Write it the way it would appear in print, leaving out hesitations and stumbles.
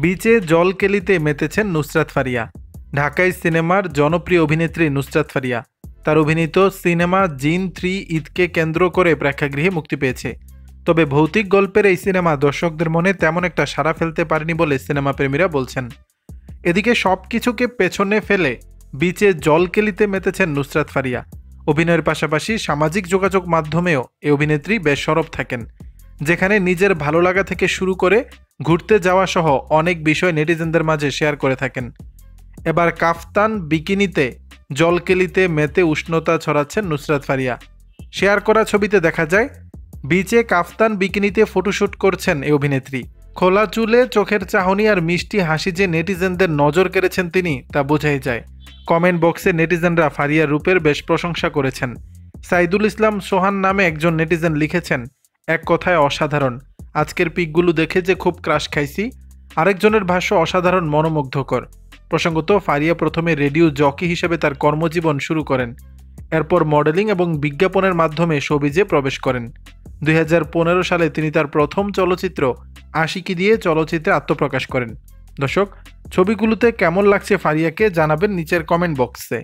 বিচে জল কেলিতে মেতেছেন নুসরাত ফারিয়া। ঢাকাই সিনেমার জনপ্রিয় অভিনেত্রী নুসরাত ফারিয়া তার অভিনীত সিনেমা জিন 3 ঈদকে কেন্দ্র করে প্রেক্ষাগৃহে মুক্তি পেয়েছে। তবে ভৌতিক গল্পের এই সিনেমা দর্শকদের মনে তেমন একটা সাড়া ফেলতে পারেনি বলে সিনেমা প্রেমীরা বলছেন। এদিকে সবকিছুকে পেছনে ফেলে বিচে জল কেলিতে মেতেছেন নুসরাত ফারিয়া। অভিনয়ের পাশাপাশি সামাজিক যোগাযোগ মাধ্যমেও এই অভিনেত্রী বেশ সরব থাকেন, যেখানে নিজের ভালো লাগা থেকে শুরু করে ঘুরতে যাওয়া সহ অনেক বিষয় নেটিজেনদের মাঝে শেয়ার করে থাকেন। এবার কাফতান বিকিনিতে জলকেলিতে মেতে উষ্ণতা ছড়াচ্ছেন নুসরাত ফারিয়া। শেয়ার করা ছবিতে দেখা যায় বিচে কাফতান বিকিনিতে ফটোশ্যুট করছেন এই অভিনেত্রী। খোলা চুলে চোখের চাহনি আর মিষ্টি হাসি যে নেটিজেনদের নজর কেড়েছেন তিনি তা বোঝাই যায়। কমেন্ট বক্সে নেটিজেনরা ফারিয়ার রূপের বেশ প্রশংসা করেছেন। সাইদুল ইসলাম সোহান নামে একজন নেটিজেন লিখেছেন, এক কথায় অসাধারণ, আজকের পিকগুলো দেখে যে খুব ক্রাশ খাইছি। আরেকজনের ভাষ্য অসাধারণ মনোমুগ্ধকর। প্রসঙ্গত ফারিয়া প্রথমে রেডিও জকি হিসেবে তার কর্মজীবন শুরু করেন, এরপর মডেলিং এবং বিজ্ঞাপনের মাধ্যমে শোবিজে প্রবেশ করেন। 2015 সালে তিনি তার প্রথম চলচ্চিত্র আশিকি দিয়ে চলচ্চিত্রে আত্মপ্রকাশ করেন। দর্শক, ছবিগুলোতে কেমন লাগছে ফারিয়াকে জানাবেন নিচের কমেন্ট বক্সে।